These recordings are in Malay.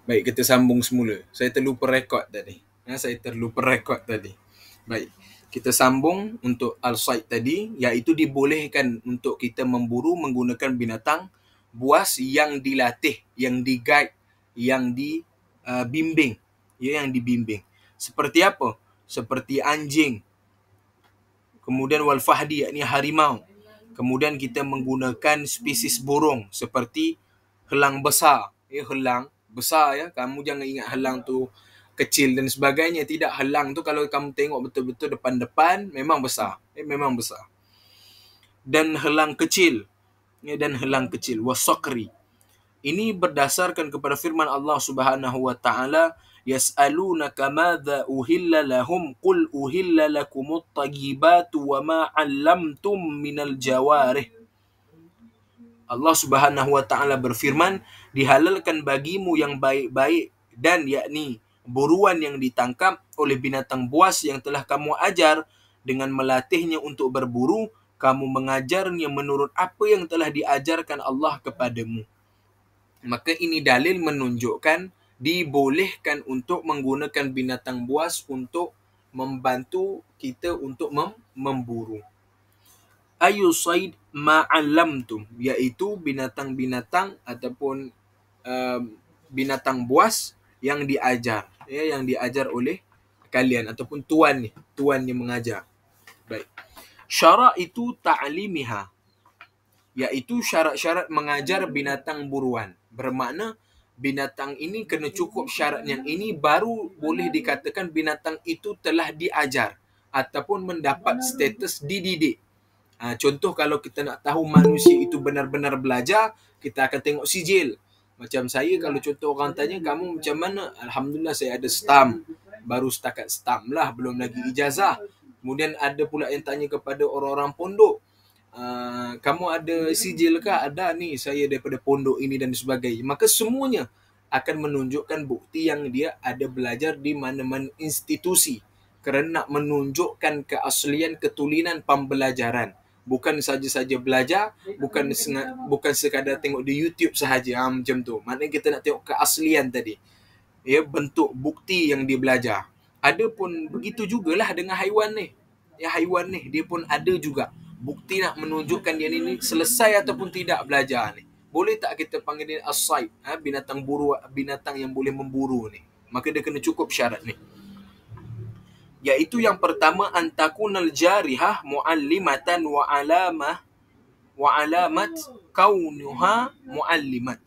Baik, kita sambung semula. Saya terlupa rekod tadi. Baik, kita sambung untuk al-sayd tadi, iaitu dibolehkan untuk kita memburu menggunakan binatang buas yang dilatih, yang di-guide, yang dibimbing. Yang dibimbing. Seperti apa? Seperti anjing. Kemudian wal-fahdi, yakni harimau. Kemudian kita menggunakan spesies burung seperti helang besar. Helang besar ya. Kamu jangan ingat helang tu kecil dan sebagainya. Tidak, helang tu kalau kamu tengok betul-betul depan-depan memang besar. Memang besar. Dan helang kecil. Dan helang kecil. Wasakri. Ini berdasarkan kepada firman Allah Subhanahu wa taala, yas'alunaka madza uhilla lahum qul uhilla lakumut tayyibatu wa ma 'allamtum minal jawarih. Allah Subhanahu wa taala berfirman, dihalalkan bagimu yang baik-baik dan yakni buruan yang ditangkap oleh binatang buas yang telah kamu ajar dengan melatihnya untuk berburu, kamu mengajarnya menurut apa yang telah diajarkan Allah kepadamu. Maka ini dalil menunjukkan dibolehkan untuk menggunakan binatang buas untuk membantu kita untuk memburu. Ayu sayd ma'allamtum, iaitu binatang-binatang ataupun binatang buas yang diajar, yang diajar oleh kalian ataupun tuan yang mengajar. Baik. Syarat itu ta'limiha, iaitu syarat-syarat mengajar binatang buruan. Bermakna binatang ini kena cukup syarat yang ini baru boleh dikatakan binatang itu telah diajar ataupun mendapat status dididik. Contoh kalau kita nak tahu manusia itu benar-benar belajar, kita akan tengok sijil. Macam saya, kalau contoh orang tanya, kamu macam mana? Alhamdulillah saya ada stamp. Baru setakat stamp lah, belum lagi ijazah. Kemudian ada pula yang tanya kepada orang-orang pondok, kamu ada sijil ke? Ada ni, saya daripada pondok ini dan sebagainya. Maka semuanya akan menunjukkan bukti yang dia ada belajar di mana-mana institusi, kerana nak menunjukkan keaslian ketulinan pembelajaran. Bukan saja-saja belajar, bukan sekadar tengok di YouTube sahaja, macam tu. Maknanya kita nak tengok keaslian tadi. Ya, bentuk bukti yang dia belajar. Ada pun begitu jugalah dengan haiwan ni. Ya, haiwan ni dia pun ada juga bukti nak menunjukkan dia ni selesai ataupun tidak belajar ni. Boleh tak kita panggil dia as-sayd, binatang buru, binatang yang boleh memburu ni. Maka dia kena cukup syarat ni. Iaitu yang pertama, antakunal jarihah muallimatan wa alamat kaunuha muallimat.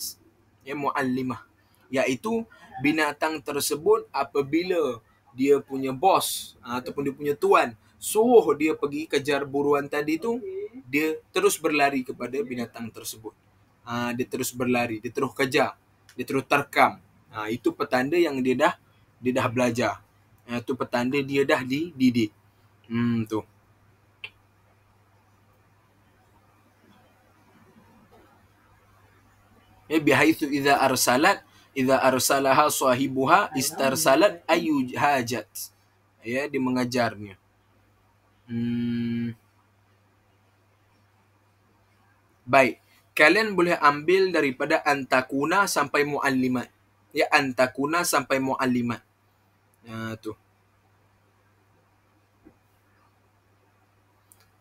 Ya, muallimah. Iaitu binatang tersebut apabila dia punya bos ataupun dia punya tuan suruh dia pergi kejar buruan tadi tu, dia terus berlari kepada binatang tersebut. Dia terus berlari, dia terus kejar, dia terus terkam. Itu petanda yang dia dah belajar. Itu petanda dia dah dididik. Tu. Bihaitsu idza arsalaha sahibuha istarsalat ayu hajat. Ya, dia mengajarnya. Baik. Kalian boleh ambil daripada antakuna sampai muallimat. Ya, antakuna sampai muallimat. Tu.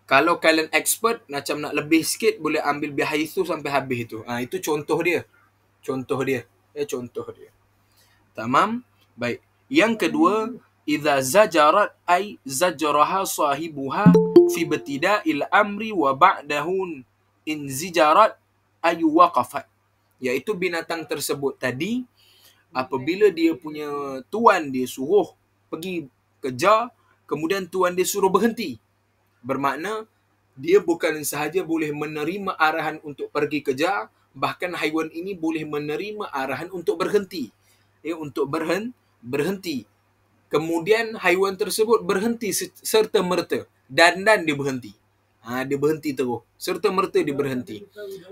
Kalau kalian expert, macam nak lebih sikit, boleh ambil bihaitsu sampai habis itu. Itu contoh dia. Contoh dia. Tamam? Baik. Yang kedua, idza zajarat ay zajraha sahibuha fi ibtida'il amri wa ba'dahu in zijarat ay waqafat. Iaitu binatang tersebut tadi, apabila dia punya tuan dia suruh pergi kejar, kemudian tuan dia suruh berhenti. Bermakna dia bukan sahaja boleh menerima arahan untuk pergi kejar, bahkan haiwan ini boleh menerima arahan untuk berhenti. Ya, untuk berhenti. Kemudian haiwan tersebut berhenti serta merta dan dia berhenti. Dia berhenti terus. Serta merta dia berhenti.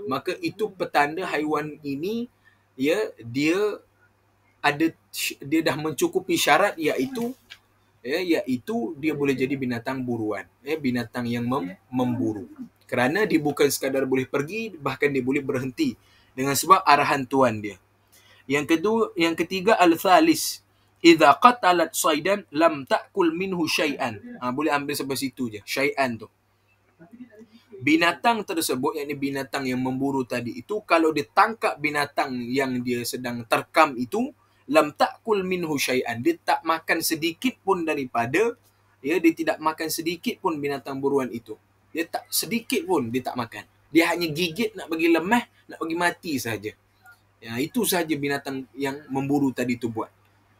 Maka itu petanda haiwan ini, ya, dia dah mencukupi syarat, iaitu dia boleh jadi binatang buruan, binatang yang memburu. Kerana dia bukan sekadar boleh pergi, bahkan dia boleh berhenti dengan sebab arahan tuan dia. Yang ketiga al-thalis, idza qatalat saydan lam ta'kul minhu syai'an. Boleh ambil sampai situ je, syai'an tu. Binatang tersebut, yakni binatang yang memburu tadi itu, kalau ditangkap binatang yang dia sedang terkam itu, lam ta'kul minhu syai'an, dia tak makan sedikit pun daripada, dia tidak makan sedikit pun binatang buruan itu. Dia tak sedikit pun dia tak makan. Dia hanya gigit nak bagi lemah, nak bagi mati saja. Itu sahaja binatang yang memburu tadi itu buat.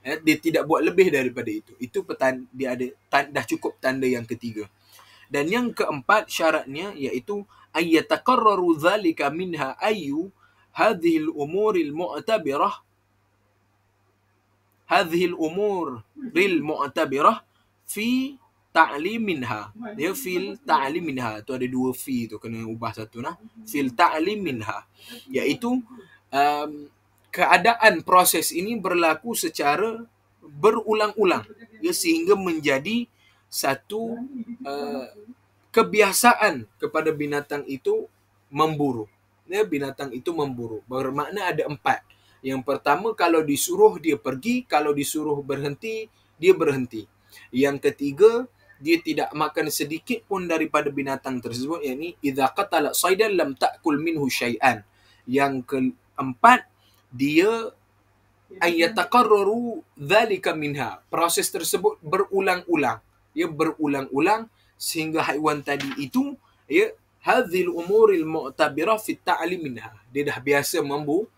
Dia tidak buat lebih daripada itu. Itu dia ada dah cukup tanda yang ketiga. Dan yang keempat syaratnya iaitu ayyataqarraru dzalika minha ayyu hadhil umuril mu'tabirah fi ta'liminha. Dia fil ta'liminha tu ada dua fi tu, kena ubah satu nah. Fil ta'liminha iaitu keadaan proses ini berlaku secara berulang-ulang, sehingga menjadi satu kebiasaan kepada binatang itu memburu. Binatang itu memburu. Bermakna ada 4. Yang pertama, kalau disuruh dia pergi, kalau disuruh berhenti, dia berhenti. Yang ketiga, dia tidak makan sedikit pun daripada binatang tersebut, yakni idza qatala saydan lam ta'kul minhu syai'an. Yang keempat, dia ayyataqarraru dzalika minha. Proses tersebut berulang-ulang. Berulang-ulang sehingga haiwan tadi itu hadzil umuril mu'tabirah fi ta'lim minha. Dia dah biasa memburu.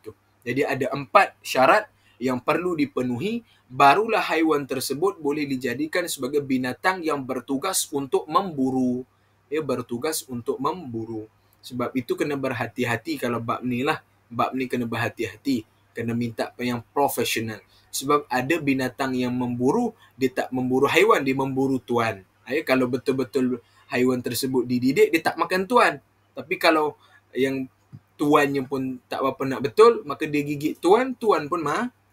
Tu. Jadi ada 4 syarat yang perlu dipenuhi, barulah haiwan tersebut boleh dijadikan sebagai binatang yang bertugas untuk memburu. Bertugas untuk memburu. Sebab itu kena berhati-hati kalau bab ni lah. Bab ni kena berhati-hati. Kena minta yang profesional. Sebab ada binatang yang memburu, dia tak memburu haiwan, dia memburu tuan. Kalau betul-betul haiwan tersebut dididik, dia tak makan tuan. Tapi kalau yang tuannya pun tak apa nak betul, maka dia gigit tuan, tuan pun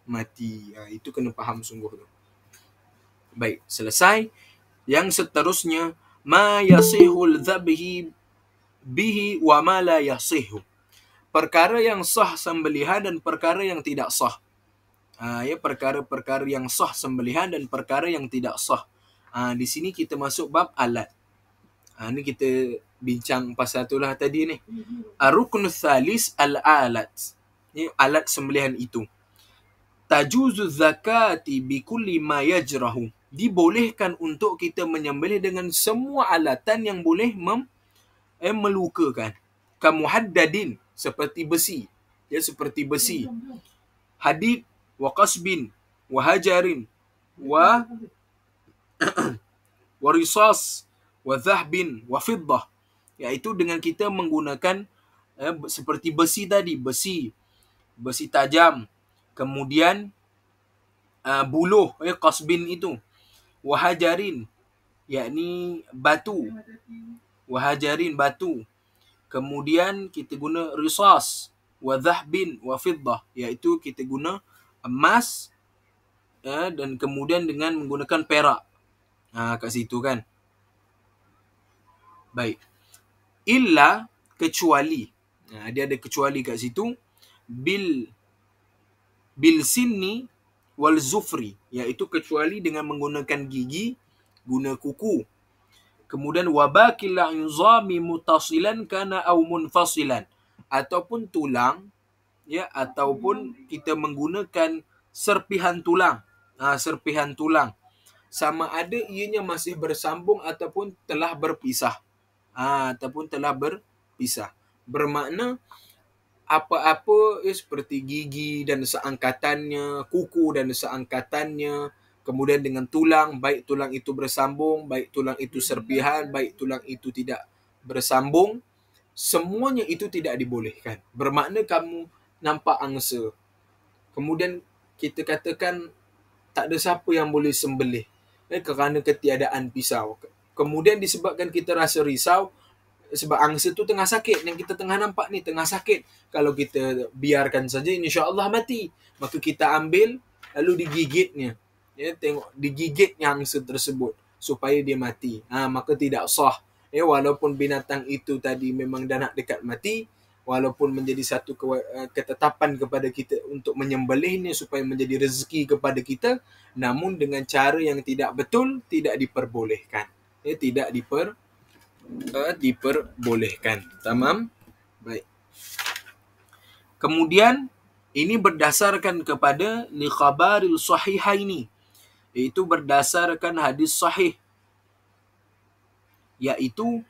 mati. Itu kena faham sungguh tu. Baik, selesai. Yang seterusnya, ma yasihul dhabhi bihi wa ma la yasihu. Perkara yang sah sembelihan dan perkara yang tidak sah. Perkara-perkara yang sah sembelihan dan perkara yang tidak sah. Di sini kita masuk bab alat. Ni kita bincang pasal itulah tadi ni. Ar-ruknu tsalis al-alat. Ni alat sembelihan itu. Tajuzu zakati bi kulli ma yajrahu. Dibolehkan untuk kita menyembelih dengan semua alatan yang boleh melukakan. Kamuhaddadin, seperti besi. Seperti besi. Hadid wa qasbin wa hajarin wa risas wa dhahbin wa fiddah, iaitu dengan kita menggunakan seperti besi tadi, besi tajam, kemudian buluh qasbin itu, wa hajarin yakni batu, wa hajarin batu, kemudian kita guna risas, wa dhahbin wa fiddah, iaitu kita guna emas dan kemudian dengan menggunakan perak. Kat situ kan. Baik. Illa, kecuali. Dia ada kecuali kat situ. Bil sinni wal zufri, iaitu kecuali dengan menggunakan gigi, guna kuku. Kemudian wabakil izami mutasilan kana au munfasilan, ataupun tulang, ataupun kita menggunakan serpihan tulang. Serpihan tulang. Sama ada ianya masih bersambung ataupun telah berpisah. Bermakna apa-apa seperti gigi dan seangkatannya, kuku dan seangkatannya, kemudian dengan tulang, baik tulang itu bersambung, baik tulang itu serpihan, baik tulang itu tidak bersambung, semuanya itu tidak dibolehkan. Bermakna kamu nampak angsa, kemudian kita katakan tak ada siapa yang boleh sembelih kerana ketiadaan pisau. Kemudian disebabkan kita rasa risau sebab angsa tu tengah sakit, yang kita tengah nampak ni tengah sakit. Kalau kita biarkan saja, insya-Allah mati. Maka kita ambil lalu digigitnya. Tengok digigitnya angsa tersebut supaya dia mati. Maka tidak sah. Walaupun binatang itu tadi memang dah nak dekat mati, walaupun menjadi satu ketetapan kepada kita untuk menyembelihnya supaya menjadi rezeki kepada kita, namun dengan cara yang tidak betul, tidak diperbolehkan. Tidak diperbolehkan. Tamam? Baik. Kemudian ini berdasarkan kepada li khabaril sahihaini, iaitu berdasarkan hadis sahih, yaitu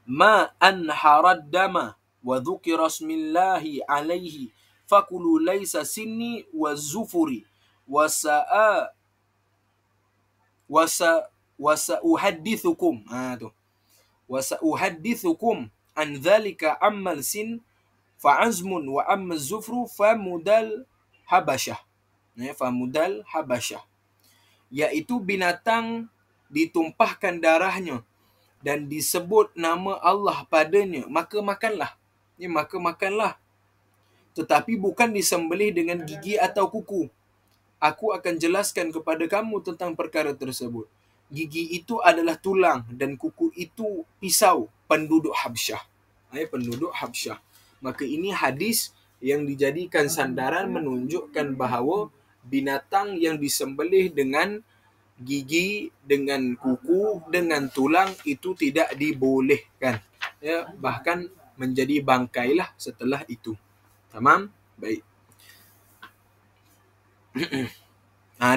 ma anharad dama wa dzukira smillahi alaihi fakulu laisa sinni wa zufuri wa sa'a wa sa'uhaddithukum wa sa'uhaddithukum an dzalika ammal sin fa'azmun wa amma zufru famudal habasyah. Famudal habasyah, yaitu binatang ditumpahkan darahnya dan disebut nama Allah padanya, maka makanlah. Maka makanlah. Tetapi bukan disembelih dengan gigi atau kuku. Aku akan jelaskan kepada kamu tentang perkara tersebut. Gigi itu adalah tulang dan kuku itu pisau penduduk Habsyah. Penduduk Habsyah. Maka ini hadis yang dijadikan sandaran menunjukkan bahawa binatang yang disembelih dengan gigi, dengan kuku, dengan tulang itu tidak dibolehkan. Bahkan menjadi bangkailah setelah itu. Tamam? Baik.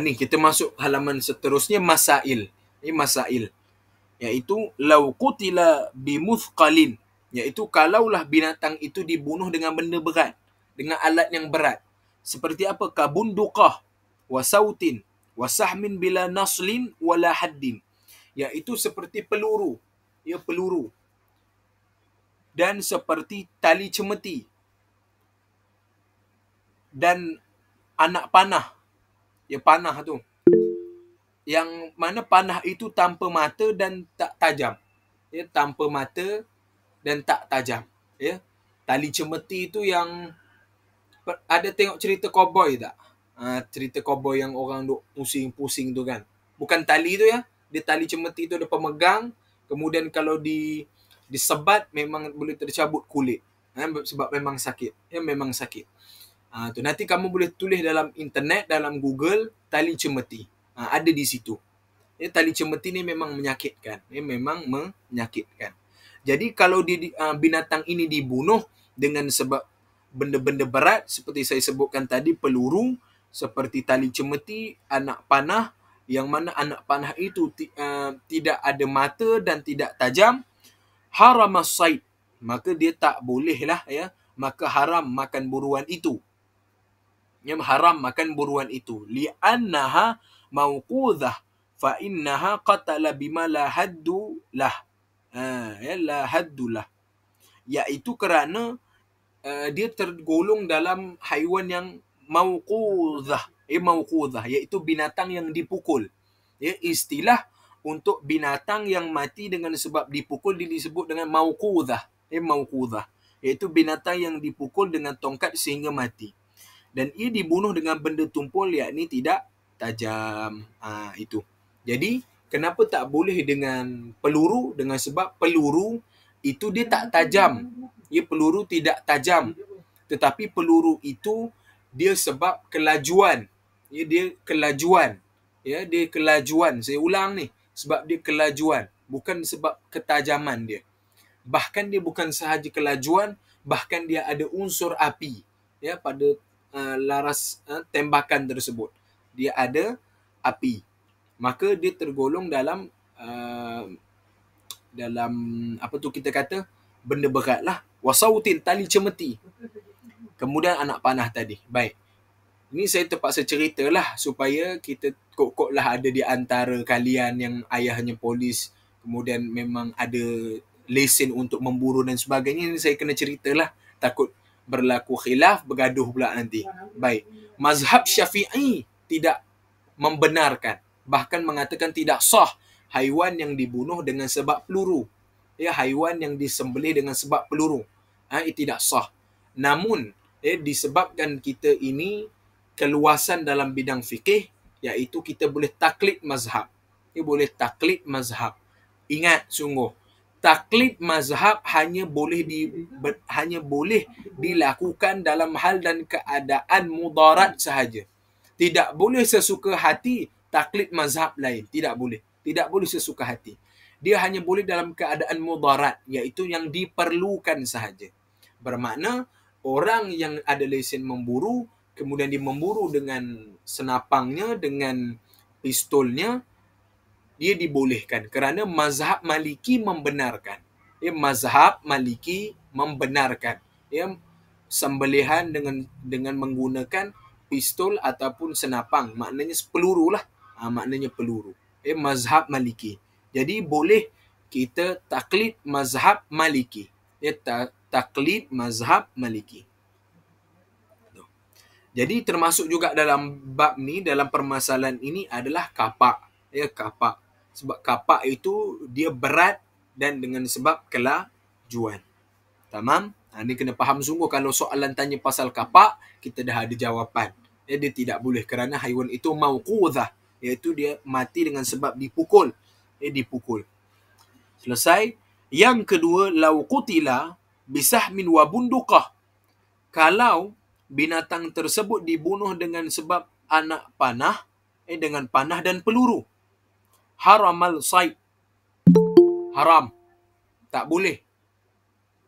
Ni kita masuk halaman seterusnya, masail. Ini masail. Yaitu lau qutila bimuthqalin, yaitu kalaulah binatang itu dibunuh dengan benda berat, dengan alat yang berat. Seperti apa? Kabunduqah wa sautin wa sahmin bila naslin wala haddin, iaitu seperti peluru, peluru, dan seperti tali cemeti dan anak panah, panah tu, yang mana panah itu tanpa mata dan tak tajam, tanpa mata dan tak tajam, Tali cemeti itu yang ada tengok cerita koboi tak? Cerita koboi yang orang duk pusing-pusing tu kan. Bukan tali tu dia tali cemeti tu ada pemegang, kemudian kalau disebat memang boleh tercabut kulit. Sebab memang sakit. Memang sakit. Tu nanti kamu boleh tulis dalam internet, dalam Google, tali cemeti. Ada di situ. Tali cemeti ni memang menyakitkan. Memang menyakitkan. Jadi kalau binatang ini dibunuh dengan sebab benda-benda berat seperti saya sebutkan tadi, peluru, seperti tali cemeti, anak panah, yang mana anak panah itu tidak ada mata dan tidak tajam, haram as-said, maka dia tak bolehlah, maka haram makan buruan itu. Haram makan buruan itu. Li'annaha mauqudhah fa innaha qatala bima la haddu lah. La haddu lah. Iaitu kerana dia tergolong dalam haiwan yang mauqudhah. Mauqudhah, iaitu binatang yang dipukul. Istilah untuk binatang yang mati dengan sebab dipukul disebut dengan mauqudhah. Mauqudhah, iaitu binatang yang dipukul dengan tongkat sehingga mati. Dan ia dibunuh dengan benda tumpul, yakni tidak tajam. Itu. Jadi, kenapa tak boleh dengan peluru? Dengan sebab peluru itu dia tak tajam. Peluru tidak tajam. Tetapi peluru itu dia sebab kelajuan. Dia kelajuan. Dia kelajuan. Saya ulang ni. Sebab dia kelajuan. Bukan sebab ketajaman dia. Bahkan dia bukan sahaja kelajuan, bahkan dia ada unsur api pada laras tembakan tersebut. Dia ada api. Maka dia tergolong dalam apa tu kita kata, benda berat lah. Wasautin, tali cemeti. Kemudian anak panah tadi. Baik. Ini saya terpaksa ceritalah supaya kita kok-koklah ada di antara kalian yang ayahnya polis, kemudian memang ada lesen untuk memburu dan sebagainya. Ini saya kena ceritalah. Takut berlaku khilaf, bergaduh pula nanti. Baik. Mazhab Syafi'i tidak membenarkan, bahkan mengatakan tidak sah haiwan yang dibunuh dengan sebab peluru. Haiwan yang disembelih dengan sebab peluru. Itu tidak sah. Namun, disebabkan kita ini keluasan dalam bidang fikih, iaitu kita boleh taklid mazhab. Boleh taklid mazhab. Ingat sungguh, taklid mazhab hanya boleh dilakukan dalam hal dan keadaan mudarat sahaja. Tidak boleh sesuka hati taklid mazhab lain. Tidak boleh. Tidak boleh sesuka hati. Dia hanya boleh dalam keadaan mudarat, iaitu yang diperlukan sahaja. Bermakna orang yang ada lesen memburu, kemudian dia memburu dengan senapangnya, dengan pistolnya, dia dibolehkan kerana mazhab Maliki membenarkan. Mazhab Maliki membenarkan sembelihan dengan menggunakan pistol ataupun senapang, maknanya peluru lah. Maknanya peluru. Mazhab Maliki. Jadi boleh kita taklid mazhab Maliki. Taklid mazhab Maliki. Jadi termasuk juga dalam bab ni, dalam permasalahan ini adalah kapak. Kapak. Sebab kapak itu dia berat dan dengan sebab kelajuan. Tamam? Ini kena faham sungguh. Kalau soalan tanya pasal kapak, kita dah ada jawapan. Dia tidak boleh kerana haiwan itu mauqudhah, iaitu dia mati dengan sebab dipukul. Dipukul. Selesai. Yang kedua, lau qutila bisahmin wa bunduqah. Kalau binatang tersebut dibunuh dengan sebab anak panah, dengan panah dan peluru. Haramal said. Haram. Tak boleh.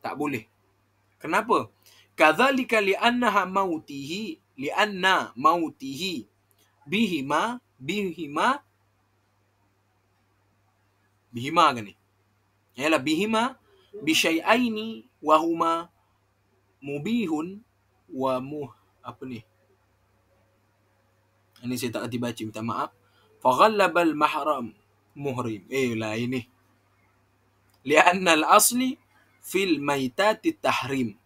Tak boleh. Kenapa? Kadzalika li'anna mautihi bihima kan ni? Yalah, bihima bisyai'aini wa huma mubihun wa apa ni? Ini saya tak erti baca, minta maaf. Faghallabal mahram muhrim. Lah ini. Li'anna al-asli fil maitati tahrim.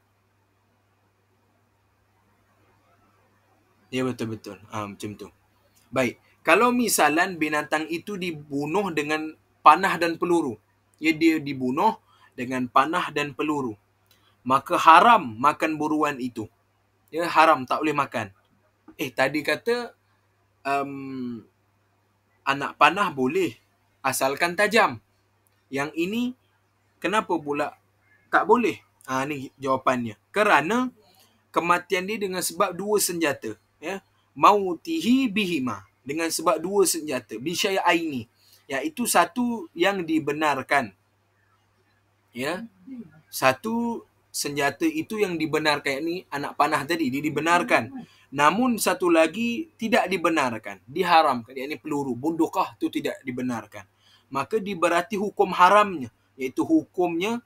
Ya, betul-betul. Macam tu. Baik. Kalau misalan binatang itu dibunuh dengan panah dan peluru. Dia dibunuh dengan panah dan peluru. Maka haram makan buruan itu. Haram, tak boleh makan. Tadi kata anak panah boleh, asalkan tajam. Yang ini kenapa pula tak boleh? Ni jawapannya. Kerana kematian dia dengan sebab dua senjata. Mautihi bihima. Dengan sebab dua senjata. Bisyai'aini. Iaitu satu yang dibenarkan. Satu senjata itu yang dibenarkan. Ini anak panah tadi, dia dibenarkan. Namun satu lagi tidak dibenarkan. Diharamkan. Ini peluru. Bundukah itu tidak dibenarkan. Maka diberati hukum haramnya. Iaitu hukumnya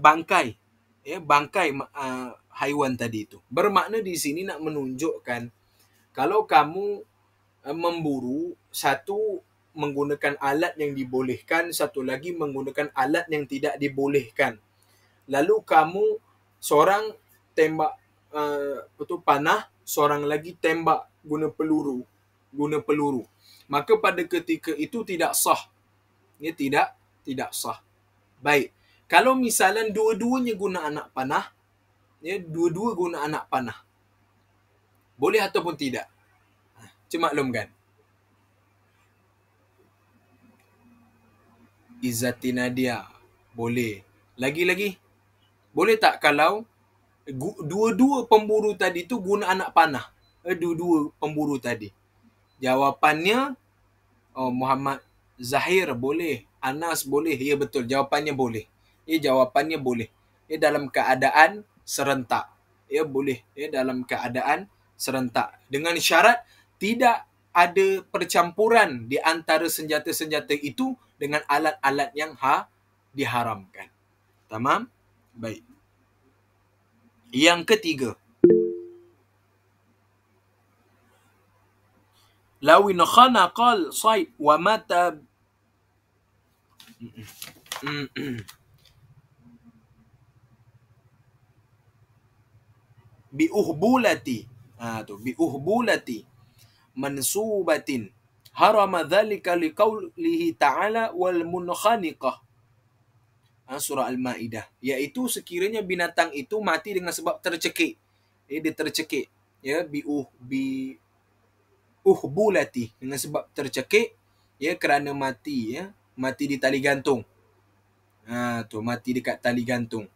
bangkai. Bangkai haiwan tadi itu. Bermakna di sini nak menunjukkan, kalau kamu memburu, satu menggunakan alat yang dibolehkan, satu lagi menggunakan alat yang tidak dibolehkan. Lalu kamu seorang tembak panah, seorang lagi tembak guna peluru. Maka pada ketika itu tidak sah. Tidak sah. Baik. Kalau misalan dua-duanya guna anak panah, dua-dua guna anak panah, boleh ataupun tidak? Maklumkan. Izzati Nadia. Boleh. Lagi-lagi. Boleh tak kalau dua-dua pemburu tadi tu guna anak panah? Dua-dua pemburu tadi. Jawapannya, Muhammad Zahir boleh. Anas boleh. Ya, betul. Jawapannya boleh. Jawapannya boleh. Dalam keadaan serentak. Boleh. Dalam keadaan serentak. Dengan syarat tidak ada percampuran di antara senjata-senjata itu dengan alat-alat yang diharamkan. Tamam? Baik. Yang ketiga. Lawin khanaqal said wa mata biuhbulati. Biuhbulati mansubatin harama dhalika liqaulihi ta'ala wal munkhaniqah. Surah Al-Ma'idah. Iaitu sekiranya binatang itu mati dengan sebab tercekik. Dia tercekik. Biuhbulati. Dengan sebab tercekik. Kerana mati. Mati di tali gantung. Tu mati dekat tali gantung.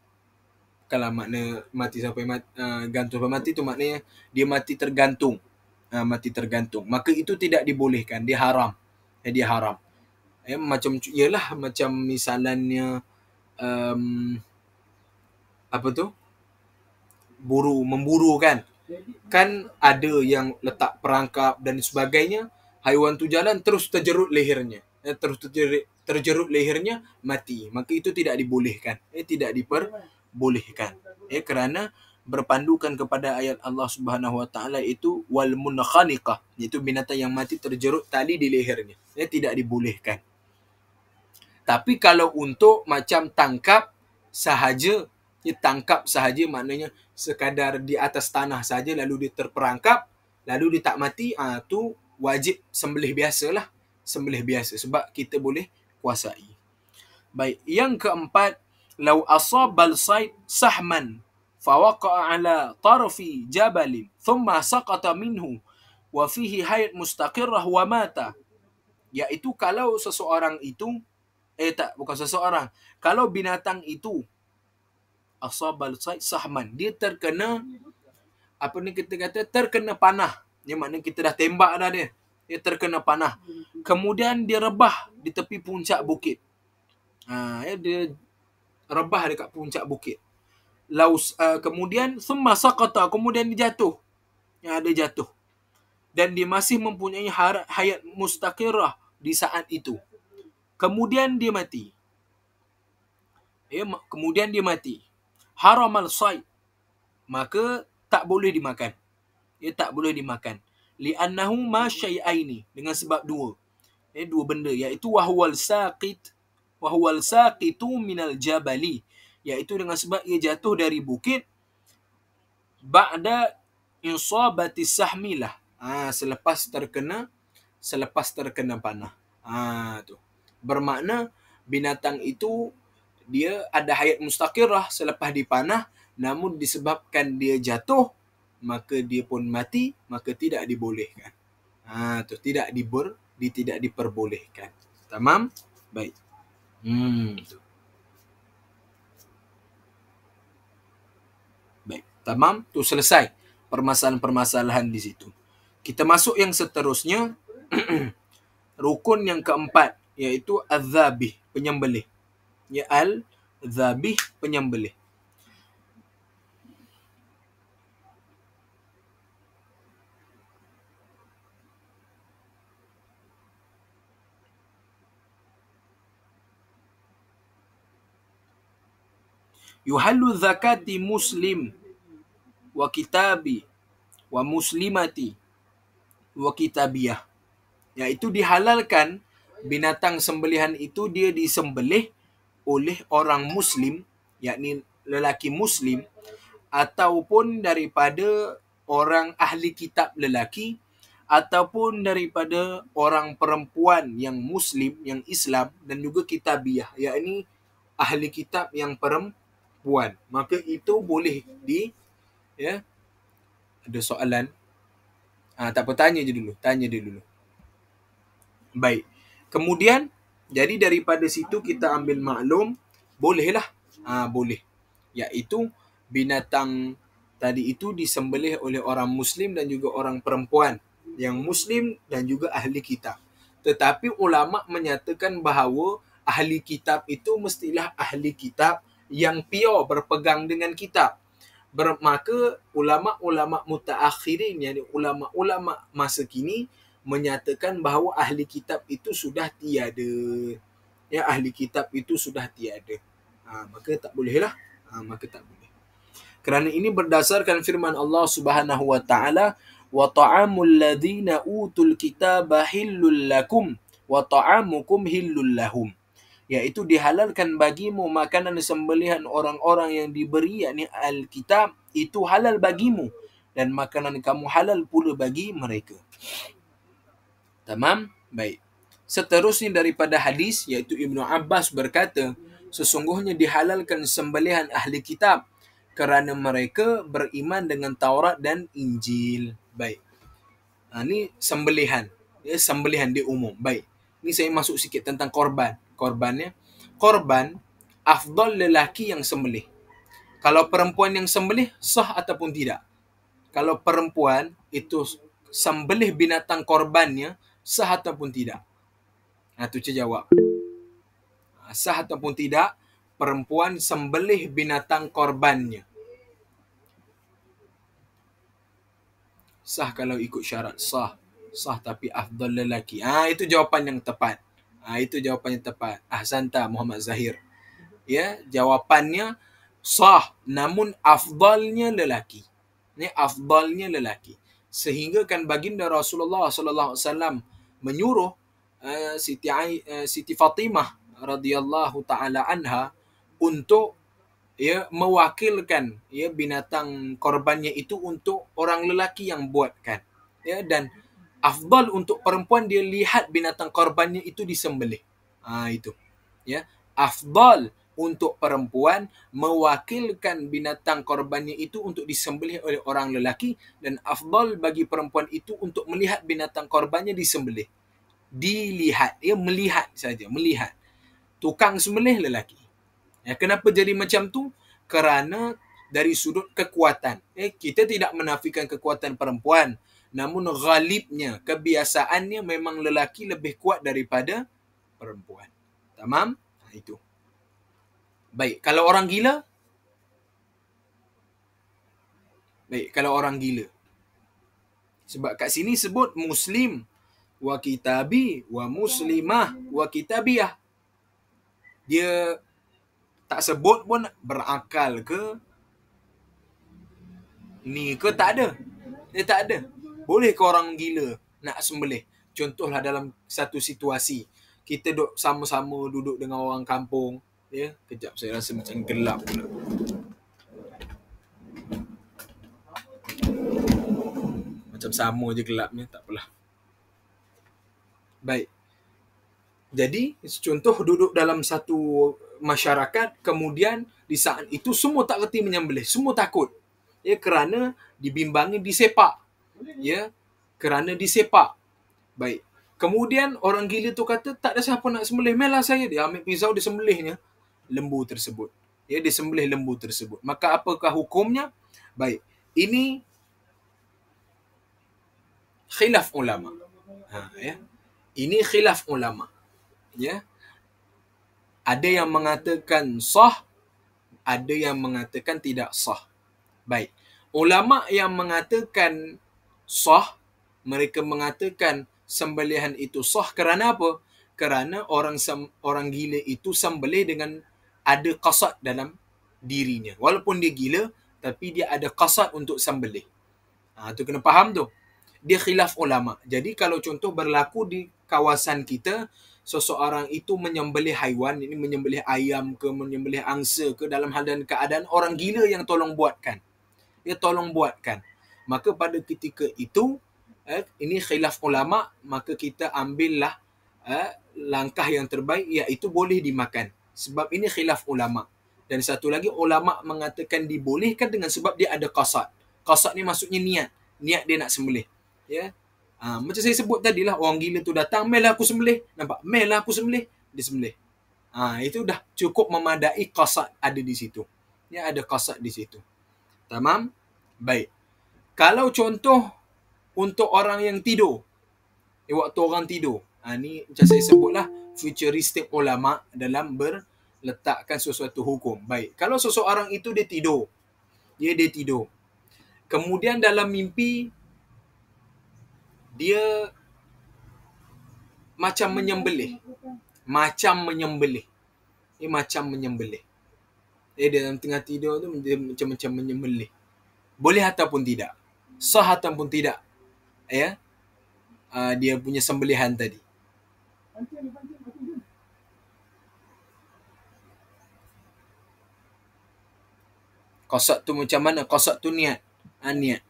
Kalau makna mati sampai gantung sampai mati tu maknanya dia mati tergantung. Mati tergantung. Maka itu tidak dibolehkan, dia haram. Dia haram. Macam ialah macam misalnya apa tu? Memburu kan. Kan ada yang letak perangkap dan sebagainya, haiwan tu jalan terus terjerut lehernya. Terus terjerut lehernya, mati. Maka itu tidak dibolehkan. Tidak diperbolehkan. Kerana berpandukan kepada ayat Allah Subhanahu Wa Taala itu wal munkhaniqah, iaitu binatang yang mati terjerut tali di lehernya. Tidak dibolehkan. Tapi kalau untuk macam tangkap sahaja, tangkap sahaja maknanya sekadar di atas tanah saja lalu dia terperangkap, lalu dia tak mati, tu wajib sembelih biasalah. Sembelih biasa sebab kita boleh kuasai. Baik, yang keempat, lau asabal sayd sahman fawaqa'a ala tarfi jabalin thumma saqata minhu wa fihi hayat mustaqirrah wa mata. Iaitu kalau seseorang itu bukan seseorang. Kalau binatang itu asabal sayd sahman, dia terkena apa ni kita kata terkena panah. Yang maknanya kita dah tembak dah dia. Dia terkena panah. Kemudian dia rebah di tepi puncak bukit. Dia rebah dekat puncak bukit. Kemudian thumma saqata, kemudian dia jatuh. Dia jatuh. Dan dia masih mempunyai hayat mustaqirah di saat itu. Kemudian dia mati. Kemudian dia mati. Haramal sayd, maka tak boleh dimakan. Tak boleh dimakan. Li'annahu ma syai'aini, dengan sebab dua. Dua benda, iaitu wahwal saqitu minal jabali, iaitu dengan sebab ia jatuh dari bukit ba'da insabati sahmilah, selepas terkena panah. Tu bermakna binatang itu dia ada hayat mustaqirah selepas dipanah, namun disebabkan dia jatuh maka dia pun mati, maka tidak dibolehkan. Tu tidak diperbolehkan. Tamam? Baik. Tu. Baik. Tamam? Tu selesai permasalahan-permasalahan di situ. Kita masuk yang seterusnya. Rukun yang keempat, iaitu az-zabih, penyembelih. Al-zabih, penyembelih. Yuhallu zakati muslim wa kitabi wa muslimati wa kitabiyah, iaitu dihalalkan binatang sembelihan itu dia disembelih oleh orang muslim, yakni lelaki muslim, ataupun daripada orang ahli kitab lelaki, ataupun daripada orang perempuan yang muslim, yang Islam, dan juga kitabiyah, yakni ahli kitab yang perempuan. Maka itu boleh ada soalan? Tak apa, tanya je dulu. Baik. Kemudian, jadi daripada situ kita ambil maklum, bolehlah. Boleh. Iaitu binatang tadi itu disembelih oleh orang Muslim dan juga orang perempuan yang Muslim dan juga ahli kitab. Tetapi ulama menyatakan bahawa ahli kitab itu mestilah ahli kitab yang pure, berpegang dengan kitab. Maka ulama-ulama mutaakhirin, yakni ulama-ulama masa kini, menyatakan bahawa ahli kitab itu sudah tiada. Ahli kitab itu sudah tiada. Maka tak bolehlah. Maka tak boleh. Kerana ini berdasarkan firman Allah Subhanahu wa taala, wa ta'amul ladzina utul kitaba hillul lakum wa ta'amukum hillul lahum. Iaitu dihalalkan bagimu makanan sembelihan orang-orang yang diberi, yakni Alkitab, itu halal bagimu, dan makanan kamu halal pula bagi mereka. Tamam? Baik. Seterusnya daripada hadis, iaitu Ibnu Abbas berkata, sesungguhnya dihalalkan sembelihan ahli kitab kerana mereka beriman dengan Taurat dan Injil. Baik. Ini sembelihan. Sembelihan di umum. Baik. Ini saya masuk sikit tentang korban. Korban afdal lelaki yang sembelih. Kalau perempuan yang sembelih, sah ataupun tidak? Kalau perempuan itu sembelih binatang korbannya, sah ataupun tidak? Nah, tu Cik jawab. Sah ataupun tidak, perempuan sembelih binatang korbannya. Sah kalau ikut syarat, sah. Sah tapi afdal lelaki. Itu jawapan yang tepat. Itu jawapan yang tepat. Ahsanta Muhammad Zahir. Ya, jawapannya sah, namun afdalnya lelaki. Ni afdalnya lelaki. Sehingga kan baginda Rasulullah sallallahu alaihi wasallam menyuruh Siti Fatimah radhiyallahu taala anha untuk mewakilkan binatang korbannya itu untuk orang lelaki yang buatkan. Dan afdal untuk perempuan dia lihat binatang korbannya itu disembelih. Itu. Afdal untuk perempuan mewakilkan binatang korbannya itu untuk disembelih oleh orang lelaki, dan afdal bagi perempuan itu untuk melihat binatang korbannya disembelih. Dilihat, melihat saja, melihat. Tukang sembelih lelaki. Kenapa jadi macam tu? Kerana dari sudut kekuatan. Kita tidak menafikan kekuatan perempuan, namun ghalibnya, kebiasaannya memang lelaki lebih kuat daripada perempuan. Tamam? Itu. Baik, kalau orang gila? Baik, kalau orang gila. Sebab kat sini sebut muslim, wa kitabi, wa muslimah, wa kitabiyah. Dia tak sebut pun berakal ke, ni ke, tak ada. Dia tak ada. Boleh ke orang gila nak sembelih? Contohlah dalam satu situasi, kita duduk sama-sama duduk dengan orang kampung. Kejap, saya rasa macam gelap pula. Macam sama je gelapnya, tak apalah. Baik. Jadi, contoh duduk dalam satu masyarakat, kemudian di saat itu semua tak reti menyembelih, semua takut. Kerana dibimbangi disepak. Kerana disepak. Baik. Kemudian orang gila tu kata, tak ada siapa nak sembelih, melah saya. Dia ambil pisau, dia sembelihnya lembu tersebut. Dia sembelih lembu tersebut. Maka apakah hukumnya? Baik. Ini khilaf ulama. Ini khilaf ulama. Ada yang mengatakan sah, ada yang mengatakan tidak sah. Baik. Ulama yang mengatakan sah, mereka mengatakan sembelihan itu sah kerana apa? Kerana orang gila itu sembelih dengan ada qasad dalam dirinya. Walaupun dia gila, tapi dia ada qasad untuk sembelih. Tu kena faham tu. Dia khilaf ulama. Jadi kalau contoh berlaku di kawasan kita, seseorang itu menyembelih haiwan, ini menyembelih ayam ke, menyembelih angsa ke, dalam keadaan orang gila yang tolong buatkan. Dia tolong buatkan. Maka pada ketika itu, ini khilaf ulama, maka kita ambillah langkah yang terbaik, iaitu boleh dimakan. Sebab ini khilaf ulama. Dan satu lagi, ulama mengatakan dibolehkan dengan sebab dia ada qasad. Qasad ni maksudnya niat. Niat dia nak sembelih. Macam saya sebut tadilah, orang gila tu datang, melah aku sembelih. Nampak? Melah aku sembelih. Dia sembelih. Itu dah cukup memadai qasad ada di situ. Ada qasad di situ. Tamam? Baik. Kalau contoh untuk orang yang tidur, waktu orang tidur, ni macam saya sebutlah, futuristik ulama dalam berletakkan sesuatu hukum. Baik. Kalau seseorang itu dia tidur. Dia tidur. Kemudian dalam mimpi, dia macam menyembelih. Macam menyembelih. Dia dalam tengah tidur tu, dia macam menyembelih. Boleh ataupun tidak? Sah ataupun tidak? Dia punya sembelihan tadi. Qasad tu macam mana? Qasad tu niat. Niat.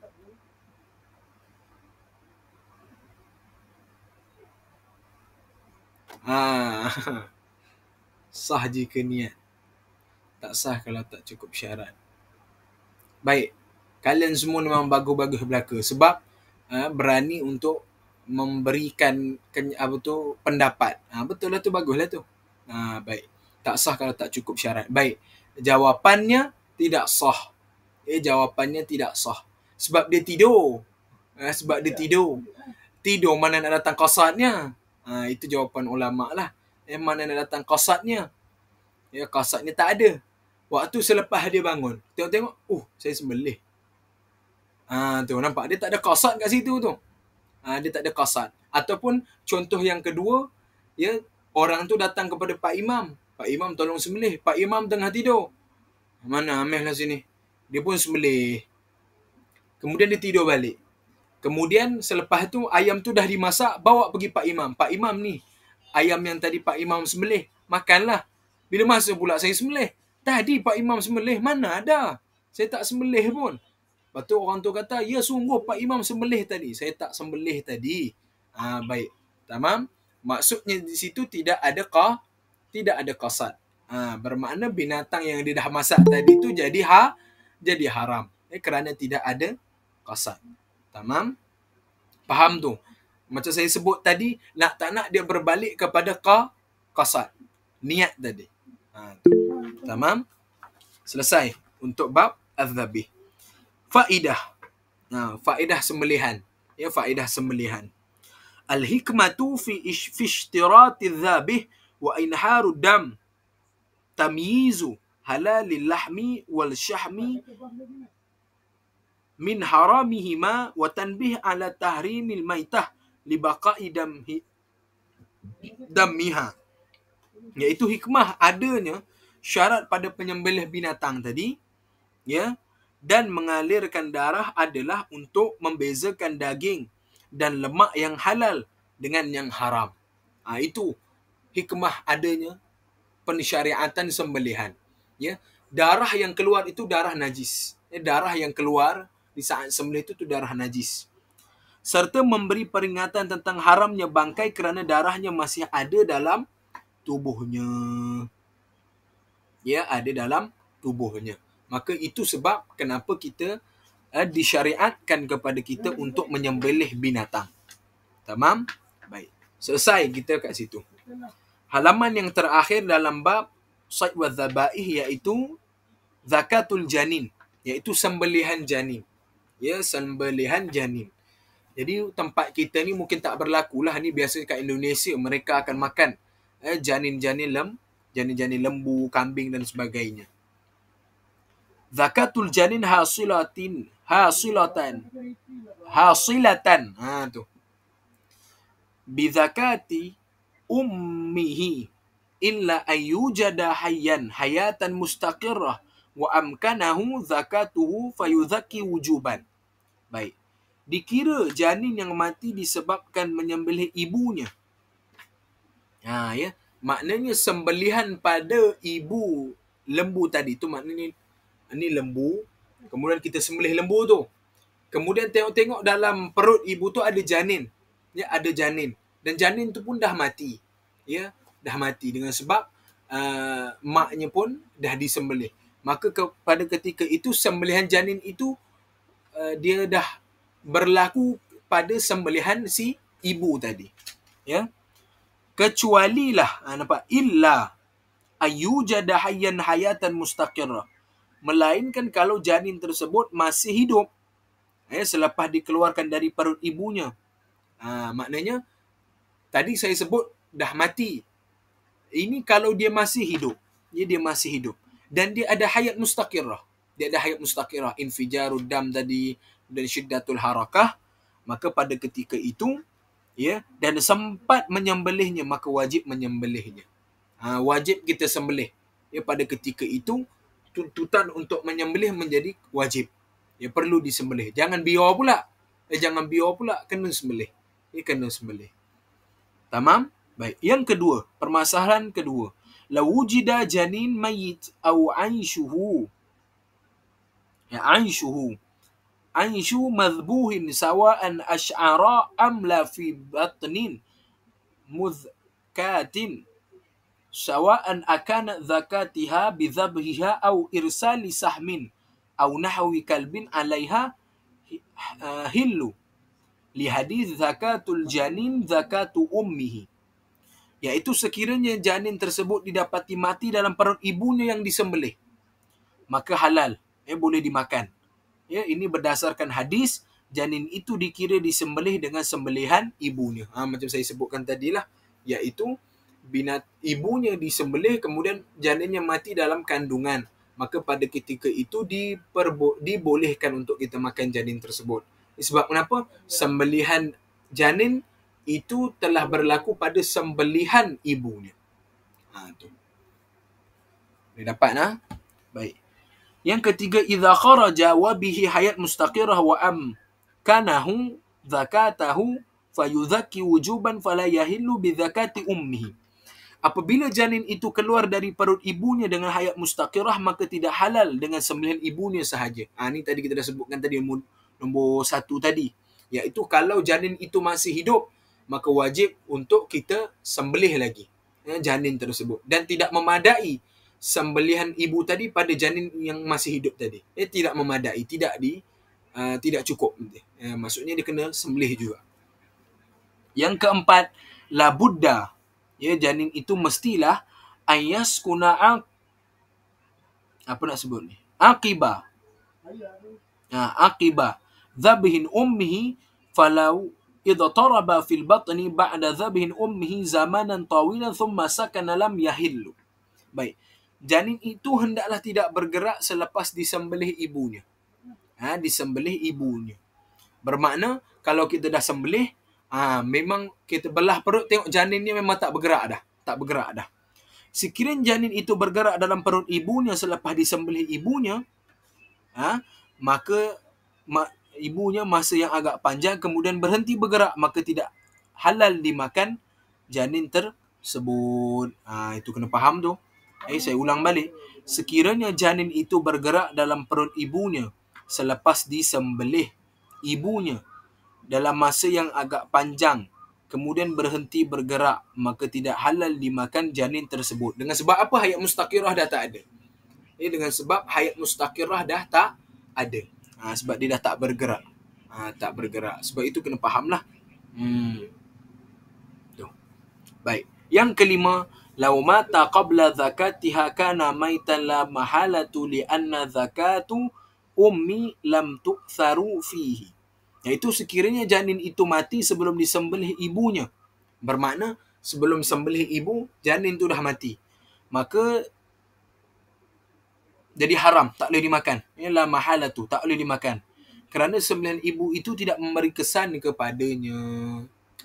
Sah jika niat. Tak sah kalau tak cukup syarat. Baik. Kalian semua memang bagus-bagus belaka. Sebab berani untuk memberikan pendapat. Betul lah tu, baguslah tu. Baik. Tak sah kalau tak cukup syarat. Baik. Jawapannya tidak sah. Jawapannya tidak sah. Sebab dia tidur. Sebab dia tidur. Tidur mana nak datang qasadnya? Itu jawapan ulama lah. Mana nak datang qasadnya? Qasadnya tak ada. Waktu selepas dia bangun, tengok-tengok, saya sembelih. Tu nampak dia tak ada qasad kat situ tu. Dia tak ada qasad. Ataupun contoh yang kedua, orang tu datang kepada Pak Imam. Pak Imam tolong sembelih. Pak Imam tengah tidur. Mana Ameh lah sini. Dia pun sembelih. Kemudian dia tidur balik. Kemudian selepas tu ayam tu dah dimasak, bawa pergi Pak Imam. Pak Imam ni, ayam yang tadi Pak Imam sembelih, makanlah. Bila masa pula saya sembelih? Tadi Pak Imam sembelih, mana ada? Saya tak sembelih pun. Lepas tu orang tu kata, ya sungguh Pak Imam sembelih tadi. Saya tak sembelih tadi. Baik. Tamam? Maksudnya di situ tidak ada qasad. Bermakna binatang yang dia dah masak tadi tu jadi haram. Kerana tidak ada qasad. Tamam? Faham tu? Macam saya sebut tadi, nak tak nak dia berbalik kepada qasad. Niat tadi. Tamam? Selesai untuk bab az-zabih. Faedah. Faedah sembelihan. Faedah sembelihan. Al-hikmatu fi ishtirati az-zabih wa inharu dam tamyizu halalil lahmi wal syahmi min haramihima wa tanbih ala tahrimil maitah li baqa'i dammiha. Iaitu hikmah adanya syarat pada penyembelih binatang tadi, dan mengalirkan darah adalah untuk membezakan daging dan lemak yang halal dengan yang haram. Itu hikmah adanya pensyariatan sembelihan. Darah yang keluar itu darah najis. Darah yang keluar di saat sembelih itu darah najis. Serta memberi peringatan tentang haramnya bangkai kerana darahnya masih ada dalam tubuhnya. Ada dalam tubuhnya. Maka itu sebab kenapa kita disyariatkan kepada kita untuk menyembelih binatang. Tamam? Baik. Selesai kita kat situ. Halaman yang terakhir dalam bab Sayd wa Dhabaih iaitu zakatul janin, iaitu sembelihan janin. Sembelihan janin. Jadi tempat kita ni mungkin tak berlakulah, ni biasa kat Indonesia mereka akan makan janin-janin lembu, kambing dan sebagainya. Zakatul janin hasilatan. Tu. Bi zakati ummihi illa ayyujada hayatan mustaqirrah wa amkanahu zakatuhu fayuzaki wujuban. Baik. Dikira janin yang mati disebabkan menyembelih ibunya. Maknanya sembelihan pada ibu lembu tadi tu, maknanya ni lembu, kemudian kita sembelih lembu tu. Kemudian tengok-tengok dalam perut ibu tu ada janin. Ada janin. Dan janin tu pun dah mati. Dah mati dengan sebab maknya pun dah disembelih. Maka pada ketika itu sembelihan janin itu dia dah berlaku pada sembelihan si ibu tadi. Kecualilah, nampak, illa ayyujada hayatan mustaqirrah. Melainkan kalau janin tersebut masih hidup selepas dikeluarkan dari perut ibunya. Maknanya tadi saya sebut dah mati. Ini kalau dia masih hidup. Dia masih hidup. Dan dia ada hayat mustaqirrah. Infijarud dam tadi dan syiddatul harakah. Maka pada ketika itu, dan sempat menyembelihnya, maka wajib menyembelihnya. Wajib kita sembelih. Pada ketika itu, tuntutan untuk menyembelih menjadi wajib. Perlu disembelih. Jangan biar pula. Kena sembelih. Kena sembelih. Tamam? Baik. Yang kedua, permasalahan kedua. Law wujida janin mayit aw aishuhu. Aishu madhbuhin sawa'an ash'ara am la fi batnin mudhkatin. Sawa'an akana zakatiha bidhabhiha aw irsali sahmin aw nahwi kalbin alaiha hillu li hadith zakatul janin zakatu ummihi. Iaitu sekiranya janin tersebut didapati mati dalam perut ibunya yang disembelih, maka halal, boleh dimakan. Ya, ini berdasarkan hadis, janin itu dikira disembelih dengan sembelihan ibunya. Macam saya sebutkan tadilah, iaitu ibunya disembelih, kemudian janinnya mati dalam kandungan. Maka pada ketika itu dibolehkan untuk kita makan janin tersebut. Sebab kenapa? Sembelihan janin itu telah berlaku pada sembelihan ibunya. Tu. Boleh dapat nah? Baik. Yang ketiga, idza kharaja wa bihi hayat mustaqirah wa amkanahu zakatahu fayuzakki wujuban fala yahillu bi zakati ummihi. Apabila janin itu keluar dari perut ibunya dengan hayat mustaqirah, maka tidak halal dengan sembelihan ibunya sahaja. Ini tadi kita dah sebutkan tadi, nombor 1 tadi. Iaitu kalau janin itu masih hidup, maka wajib untuk kita sembelih lagi janin tersebut. Dan tidak memadai sembelihan ibu tadi pada janin yang masih hidup tadi. Tidak memadai, tidak cukup. Maksudnya dia kena sembelih juga. Yang keempat, la budda, janin itu mestilah ayas kuna apa nak sebut ni? Akiba dhabhin ummihi falau idza taraba fil batni ba'da dhabhin ummihi zamanan tawilan thumma sakana lam yahillu. Baik. Janin itu hendaklah tidak bergerak selepas disembelih ibunya. Disembelih ibunya. Bermakna kalau kita dah sembelih, memang kita belah perut, tengok janinnya memang tak bergerak dah. Sekiranya janin itu bergerak dalam perut ibunya selepas disembelih ibunya, maka ibunya masa yang agak panjang kemudian berhenti bergerak, maka tidak halal dimakan janin tersebut. Itu kena faham tu. Saya ulang balik. Sekiranya janin itu bergerak dalam perut ibunya selepas disembelih ibunya dalam masa yang agak panjang kemudian berhenti bergerak, maka tidak halal dimakan janin tersebut. Dengan sebab apa? Hayat mustaqirah dah tak ada. Dengan sebab hayat mustaqirah dah tak ada. Sebab dia dah tak bergerak. Sebab itu kena fahamlah. Tuh. Baik. Yang kelima, law mata qabla zakatiha kana maitan la mahalatu li anna zakatu ummi lam tu'tharu fihi. Iaitu sekiranya janin itu mati sebelum disembelih ibunya. Bermakna sebelum sembelih ibu, janin itu dah mati. Maka jadi haram, tak boleh dimakan. La mahalatu, tak boleh dimakan. Kerana sembelihan ibu itu tidak memberi kesan kepadanya.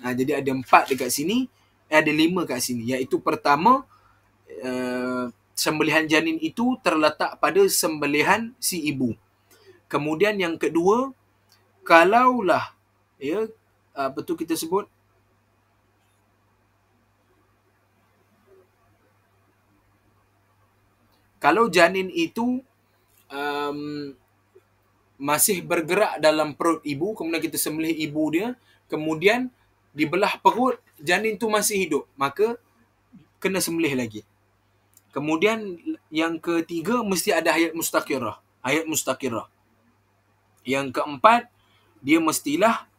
Jadi ada 4 dekat sini, ada 5 kat sini. Iaitu pertama, sembelihan janin itu terletak pada sembelihan si ibu. Kemudian yang kedua, kalaulah kita sebut kalau janin itu masih bergerak dalam perut ibu, kemudian kita sembelih ibu dia, kemudian dibelah perut, janin itu masih hidup, maka kena sembelih lagi. Kemudian yang ketiga, mesti ada hayat mustaqirah. Yang keempat, dia mestilah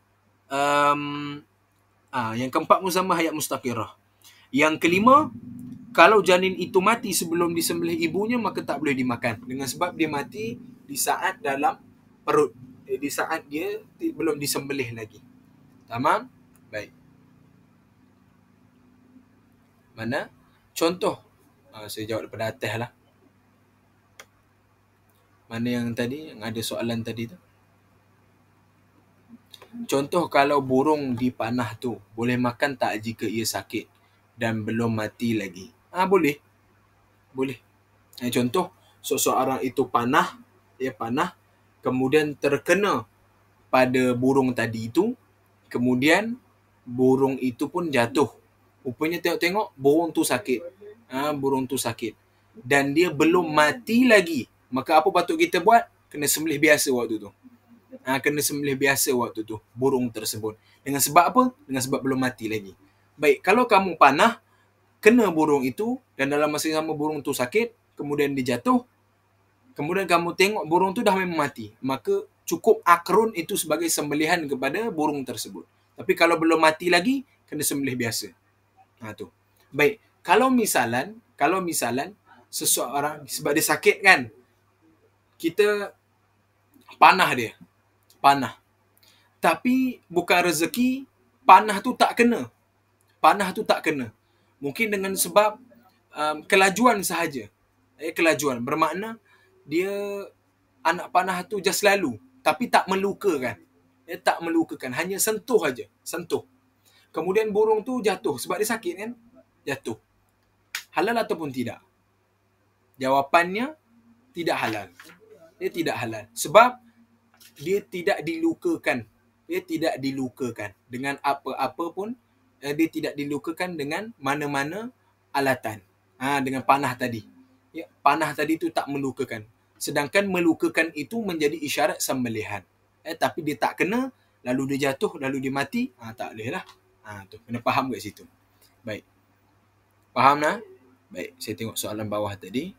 yang keempat pun sama, hayat mustaqirah. Yang kelima, kalau janin itu mati sebelum disembelih ibunya, maka tak boleh dimakan. Dengan sebab dia mati di saat dalam perut. Di saat dia belum disembelih lagi. Tamam? Baik. Mana? Contoh. Saya jawab daripada atas lah. Mana yang tadi? Yang ada soalan tadi tu. Contoh kalau burung dipanah tu, boleh makan tak jika ia sakit dan belum mati lagi? Boleh. Contoh, seseorang itu panah, kemudian terkena pada burung tadi itu, kemudian burung itu pun jatuh. Rupanya tengok-tengok, burung tu sakit. Dan dia belum mati lagi. Maka apa patut kita buat? Kena sembelih biasa waktu tu. Burung tersebut. Dengan sebab apa? Dengan sebab belum mati lagi. Baik, kalau kamu panah, kena burung itu, dan dalam masa yang sama burung tu sakit, kemudian dia jatuh, kemudian kamu tengok burung tu dah memang mati, maka cukup akrun itu sebagai sembelihan kepada burung tersebut. Tapi kalau belum mati lagi, kena sembelih biasa. Tu. Baik, kalau misalan seseorang sebab dia sakit kan, kita panah dia, panah. Tapi bukan rezeki panah tu tak kena. Panah tu tak kena. Mungkin dengan sebab kelajuan sahaja. Kelajuan bermakna dia anak panah tu just lalu tapi tak melukakan. Tak melukakan, hanya sentuh aja, sentuh. Kemudian burung tu jatuh sebab dia sakit kan? Jatuh. Halal ataupun tidak? Jawapannya tidak halal. Dia tidak halal sebab dia tidak dilukakan. Dia tidak dilukakan dengan apa-apa pun. Dia tidak dilukakan dengan mana-mana alatan. Dengan panah tadi. Ya, panah tadi tu tak melukakan. Sedangkan melukakan itu menjadi isyarat sembelihan. Tapi dia tak kena, lalu dia jatuh, lalu dia mati. Tak boleh lah. Tu kena faham kat situ. Baik. Faham nah? Baik, saya tengok soalan bawah tadi.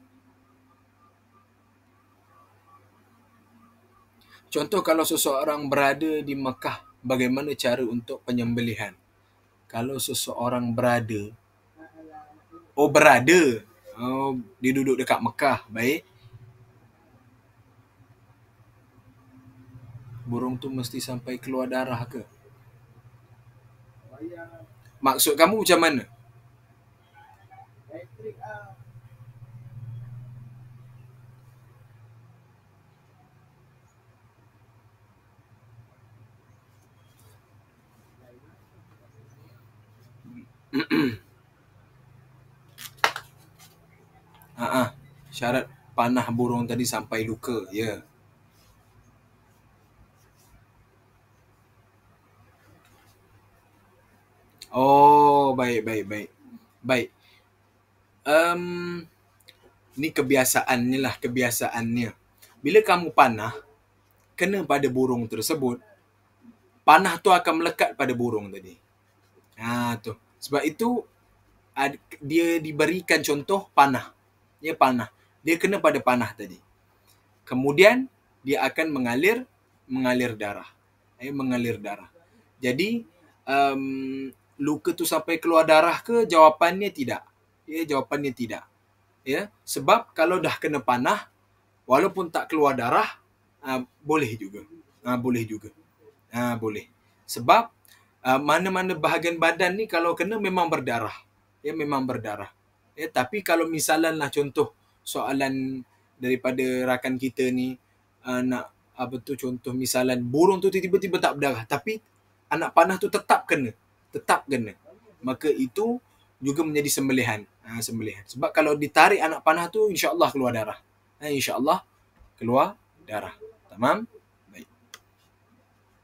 Contoh kalau seseorang berada di Mekah, bagaimana cara untuk penyembelihan? Kalau seseorang berada, dia duduk dekat Mekah, baik. Burung tu mesti sampai keluar darah ke? Maksud kamu macam mana? Syarat panah burung tadi sampai luka, ya. Oh, baik. Baik. Ni kebiasaannya. Bila kamu panah kena pada burung tersebut, panah tu akan melekat pada burung tadi. Tu. Sebab itu dia diberikan contoh panah. Ya, panah. Dia kena pada panah tadi. Kemudian dia akan mengalir darah. Mengalir darah. Jadi luka tu sampai keluar darah ke? Jawapannya tidak. Ya, jawapannya tidak. Ya, sebab kalau dah kena panah, walaupun tak keluar darah, boleh juga. Boleh juga. Boleh. Sebab mana-mana bahagian badan ni kalau kena memang berdarah. Ya, memang berdarah. Ya, tapi kalau misalan lah contoh soalan daripada rakan kita ni, nak contoh misalan burung tu tiba-tiba tak berdarah tapi anak panah tu tetap kena. Maka itu juga menjadi sembelihan. Sembelihan. Sebab kalau ditarik anak panah tu insya-Allah keluar darah. Insya-Allah keluar darah. Tamam? Baik.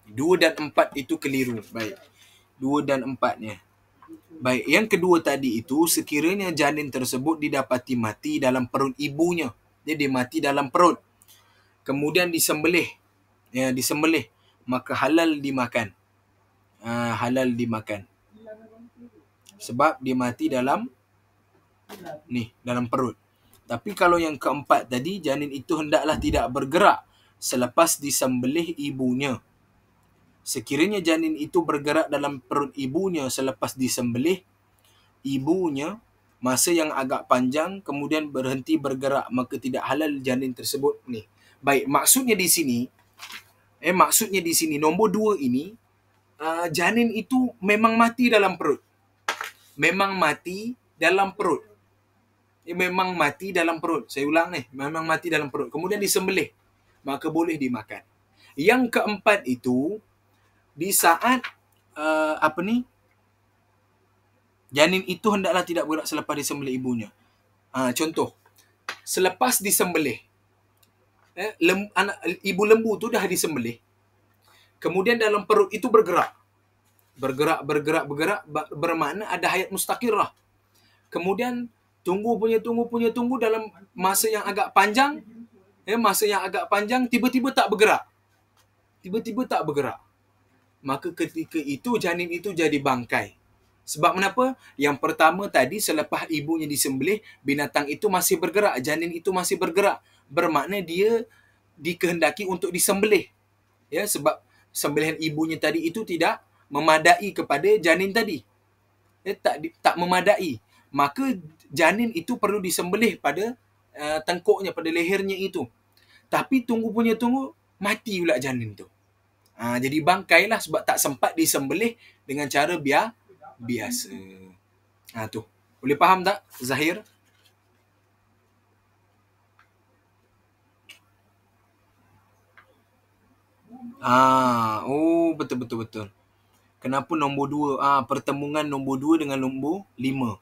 2 dan 4 itu keliru. Baik. 2 dan 4-nya. Baik, yang kedua tadi itu sekiranya janin tersebut didapati mati dalam perut ibunya. Dia mati dalam perut. Kemudian disembelih. Maka halal dimakan. Halal dimakan. Sebab dia mati dalam perut. Tapi kalau yang keempat tadi, janin itu hendaklah tidak bergerak selepas disembelih ibunya. Sekiranya janin itu bergerak dalam perut ibunya selepas disembelih ibunya masa yang agak panjang kemudian berhenti bergerak, maka tidak halal janin tersebut. Baik, maksudnya di sini nombor 2 ini, janin itu memang mati dalam perut. Memang mati dalam perut. Memang mati dalam perut. Saya ulang memang mati dalam perut. Kemudian disembelih, maka boleh dimakan. Yang keempat itu di saat janin itu hendaklah tidak bergerak selepas disembelih ibunya. Contoh, selepas disembelih, ibu lembu tu dah disembelih. Kemudian dalam perut itu bergerak, bermakna ada hayat mustaqirah. Kemudian tunggu dalam masa yang agak panjang, tiba-tiba tak bergerak. Maka ketika itu janin itu jadi bangkai. Sebab kenapa? Yang pertama tadi selepas ibunya disembelih, binatang itu masih bergerak, janin itu masih bergerak. Bermakna dia dikehendaki untuk disembelih. Ya, sebab sembelihan ibunya tadi itu tidak memadai kepada janin tadi. Tak memadai. maka janin itu perlu disembelih pada tengkuknya, pada lehernya itu. Tapi tunggu, mati pula janin tu. Jadi bangkai lah sebab tak sempat disembelih dengan cara biasa. Tu. Boleh faham tak, Zahir? Betul. Kenapa nombor 2? Pertemuan nombor 2 dengan nombor 5.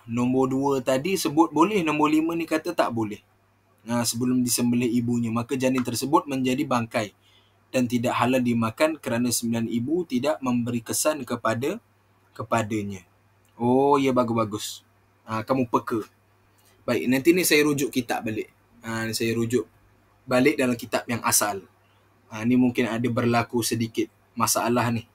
Nombor 2 tadi sebut boleh, nombor 5 ni kata tak boleh. Sebelum disembelih ibunya, maka janin tersebut menjadi bangkai dan tidak halal dimakan kerana sembilan ibu tidak memberi kesan kepadanya. Oh, ya, bagus. Kamu peka. Baik, nanti ni saya rujuk kitab balik. Saya rujuk balik dalam kitab yang asal. Ni mungkin ada berlaku sedikit masalah ni.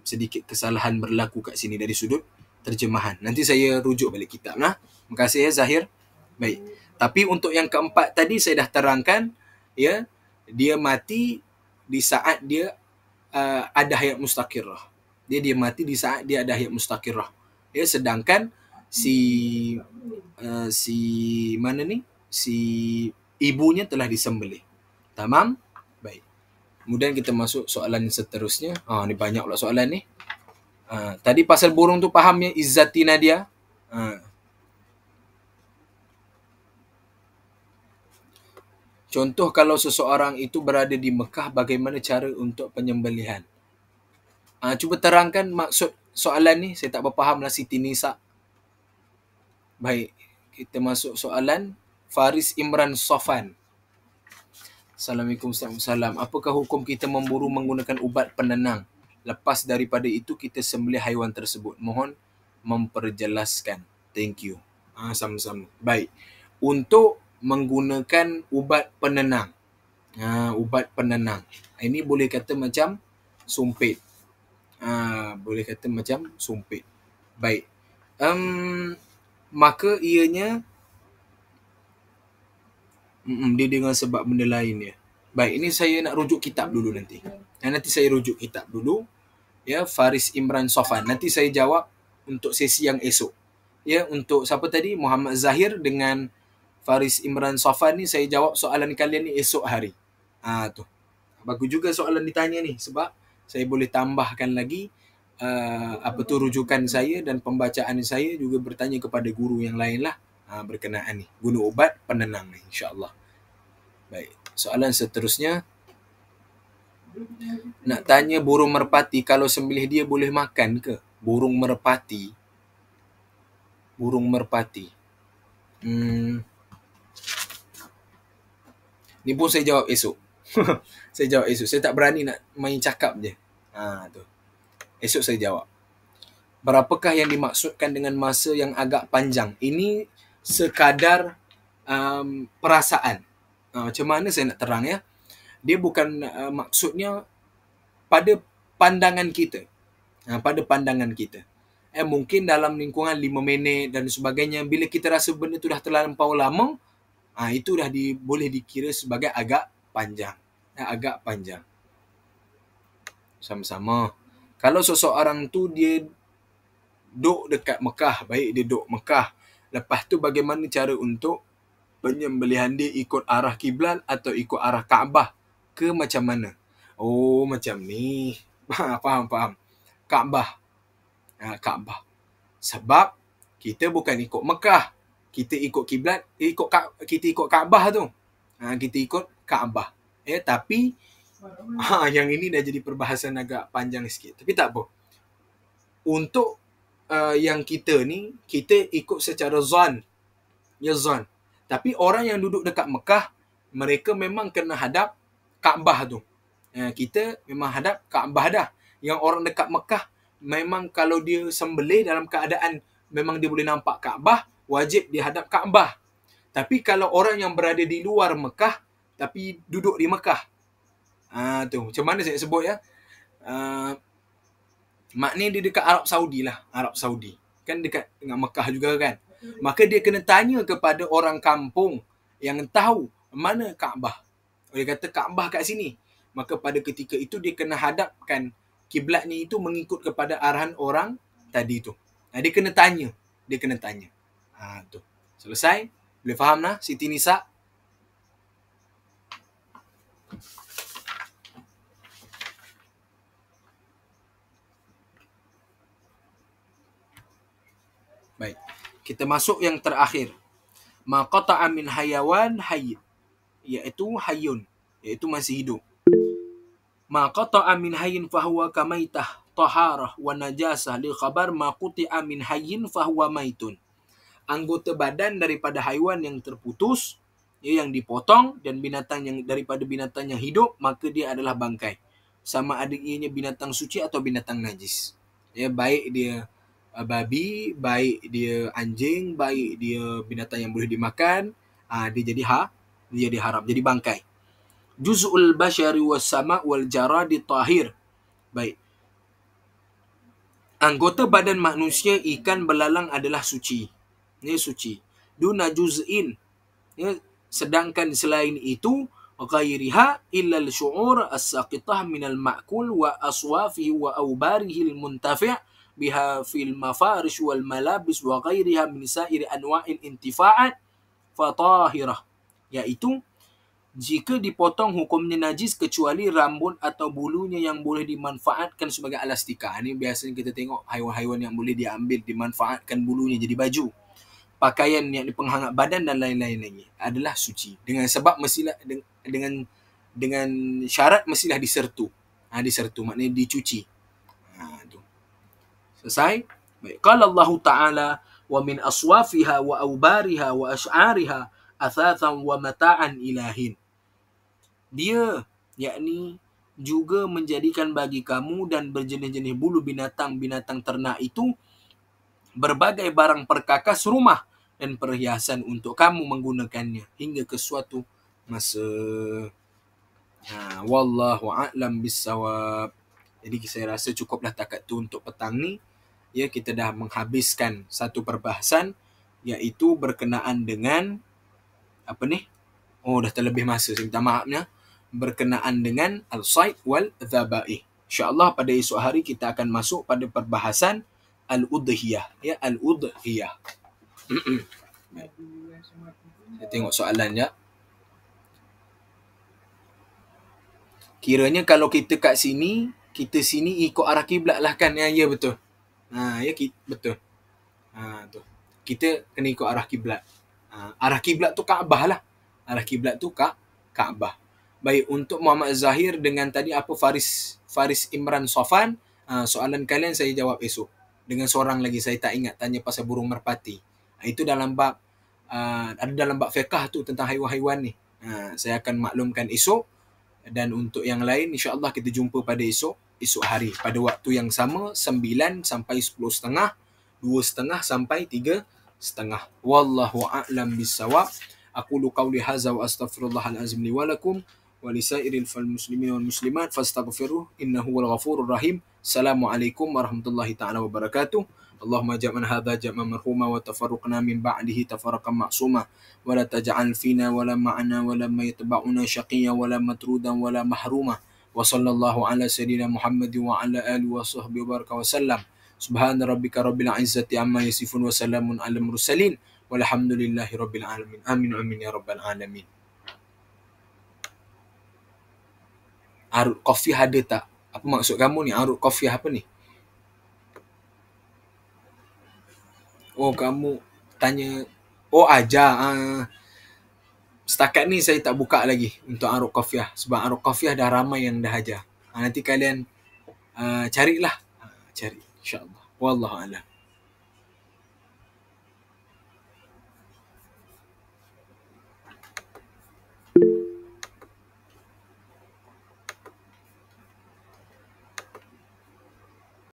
Sedikit kesalahan berlaku kat sini dari sudut terjemahan. Nanti saya rujuk balik kitab lah. Terima kasih ya, Zahir. Baik. Tapi untuk yang keempat tadi saya dah terangkan, ya, dia mati di saat dia ada hayat mustaqirrah. Dia mati di saat dia ada hayat mustaqirrah. Ya, sedangkan si ibunya telah disembelih. Tamam? Baik. Kemudian kita masuk soalan seterusnya. Ni banyak pula soalan ni. Tadi pasal burung tu faham ya, Izzati Nadia? Contoh kalau seseorang itu berada di Mekah, bagaimana cara untuk penyembelihan? Cuba terangkan maksud soalan ni. Saya tak berfaham lah, Siti Nisa. Baik, kita masuk soalan Faris Imran Sofan. Assalamualaikum warahmatullahi wabarakatuh. Apakah hukum kita memburu menggunakan ubat penenang? Lepas daripada itu kita sembelih haiwan tersebut. Mohon memperjelaskan. Thank you. Sama-sama. Baik. Untuk menggunakan ubat penenang. Ubat penenang. Ini boleh kata macam sumpit. Baik. Maka ianya dia dengan sebab benda lain ya. Baik, ini saya nak rujuk kitab dulu nanti. Nanti saya rujuk kitab dulu. Ya, Faris Imran Sofan. Nanti saya jawab untuk sesi yang esok. Ya, untuk siapa tadi? Muhammad Zahir dengan Faris Imran Sofan ni, saya jawab soalan kalian ni esok hari. Tu. Bagus juga soalan ditanya ni sebab saya boleh tambahkan lagi rujukan saya dan pembacaan saya juga bertanya kepada guru yang lain lah berkenaan ni. Guna ubat penenang ni, insya-Allah. Baik, soalan seterusnya. Nak tanya burung merpati, kalau sembelih dia boleh makan ke? Burung merpati. Ni pun saya jawab esok. Saya tak berani nak main cakap je. Tu. Esok saya jawab. Berapakah yang dimaksudkan dengan masa yang agak panjang? Ini sekadar perasaan. Macam mana saya nak terang ya? Dia bukan maksudnya pada pandangan kita. Mungkin dalam lingkungan 5 minit dan sebagainya. Bila kita rasa benda tu dah terlampau lama, itu dah boleh dikira sebagai agak panjang. Sama-sama. Kalau seseorang tu dia duduk dekat Mekah, baik dia duduk Mekah. Lepas tu bagaimana cara untuk penyembelihan dia, ikut arah kiblat atau ikut arah Kaabah ke macam mana? Oh, macam ni. Faham. Kaabah. Sebab kita bukan ikut Mekah. Kita ikut kiblat, kita ikut Kaabah tu. Kita ikut Kaabah. Tapi yang ini dah jadi perbahasan agak panjang sikit. Tapi tak apa. Untuk yang kita ni, kita ikut secara zon. Ya, zon. Tapi orang yang duduk dekat Mekah, mereka memang kena hadap Kaabah tu. Kita memang hadap Kaabah dah. Yang orang dekat Mekah, memang kalau dia sembelih dalam keadaan memang dia boleh nampak Kaabah, wajib dia hadap Kaabah. Tapi kalau orang yang berada di luar Mekah, tapi duduk di Mekah, tu. Macam mana saya sebut ya? Maknanya dia dekat Arab Saudi lah. Arab Saudi. Kan dekat dengan Mekah juga kan. Maka dia kena tanya kepada orang kampung yang tahu mana Kaabah. Dia kata Kaabah kat sini. Maka pada ketika itu dia kena hadapkan kiblatnya itu mengikut kepada arahan orang tadi tu. Dia kena tanya. Tu. Selesai? Boleh faham nah Siti Nisa? Baik. Kita masuk yang terakhir. Ma qata'a min hayawan hayy, iaitu hayyun, iaitu masih hidup. Ma qata'a min hayyin fahuwa kamaitah taharah wa najasah li khabar ma quti'a min hayyin fahuwa maitun. Anggota badan daripada haiwan yang terputus, yang dipotong, dan binatang yang daripada binatang yang hidup, maka dia adalah bangkai. Sama ada ianya binatang suci atau binatang najis. Baik dia babi, baik dia anjing, baik dia binatang yang boleh dimakan, dia jadi haram, jadi bangkai. Juz'ul bashari was sama wal jaradi tahir. Baik. Anggota badan manusia, ikan, belalang adalah suci. Ini suci. Duna juz'in. Sedangkan selain itu, ghairiha illa al-syu'ur as-saqitah minal ma'kul wa aswafihi wa awbarihi al-muntafi' biha fil mafarish wal malabis wa ghairiha min sa'iri anwa'il intifa'at fatahirah. Iaitu, jika dipotong hukumnya najis kecuali rambut atau bulunya yang boleh dimanfaatkan sebagai alas tikar. Ini biasanya kita tengok haiwan-haiwan yang boleh diambil, dimanfaatkan bulunya jadi baju, pakaian yang penghangat badan dan lain-lain lagi adalah suci. Dengan sebab mestilah dengan syarat mestilah disertu. Disertu maknanya dicuci. Tu. Selesai? Baik. Qala Allah Ta'ala wa min aswafiha wa awbariha wa ash'ariha athathan wa mata'an ilahin. Dia, yakni juga menjadikan bagi kamu dan berjenis-jenis bulu binatang ternak itu berbagai barang perkakas rumah dan perhiasan untuk kamu menggunakannya hingga ke suatu masa. Wallahu a'lam bissawab. Jadi saya rasa cukuplah takat tu untuk petang ni. Kita dah menghabiskan satu perbahasan, iaitu berkenaan dengan apa ni? Dah terlebih masa, saya minta maafnya. Berkenaan dengan al-sayd wal dhabaih. InsyaAllah pada esok hari kita akan masuk pada perbahasan al-udhiyah. Al-udhiyah. Saya tengok soalan ya. Kiranya kalau kita kat sini, kita sini ikut arah kiblat lah kan? Ya betul. Betul. Tu. Kita kena ikut arah kiblat. Arah kiblat tu Kaabah lah. Arah kiblat tu Kaabah. Baik, untuk Muhammad Zahir dengan tadi apa Faris Imran Sofan, soalan kalian saya jawab esok. Dengan seorang lagi saya tak ingat tanya pasal burung merpati. Itu dalam bab ada dalam bab fiqh tu tentang haiwan-haiwan ni. Saya akan maklumkan esok, dan untuk yang lain insya-Allah kita jumpa pada esok hari pada waktu yang sama 9 sampai 10.30, 2.30 sampai 3.30. Wallahu a'lam bissawab. Aqulu qawli hadza wa astaghfirullahal azim li wa lakum wa lisairil muslimin wal muslimat fastaghfiruh innahu wal ghafurur rahim. Assalamualaikum warahmatullahi taala wabarakatuh. Allahumma ja'alna hadza jam'an marhuma wa tafarraqna min ba'dihi tafarraqan ma'suma wa la taj'al fina wa la ma'ana wa la yatba'una shaqiyya wa la matrudan wa la mahruma wa sallallahu ala sayyidina Muhammad wa ala alihi wa sahbihi wa baraka wa sallam. Subhana rabbika rabbil izzati amma yasifun wa salamun alal mursalin walhamdulillahi rabbil alamin. Amin amin ya rabbal alamin. Arut Qafiah ada tak? Apa maksud kamu ni? Arut Qafiah apa ni? Kamu tanya. Ajar. Setakat ni saya tak buka lagi untuk Arut Qafiah. Sebab Arut Qafiah dah ramai yang dah ajar. Nanti kalian carilah. Cari insya-Allah. Wallahu a'lam.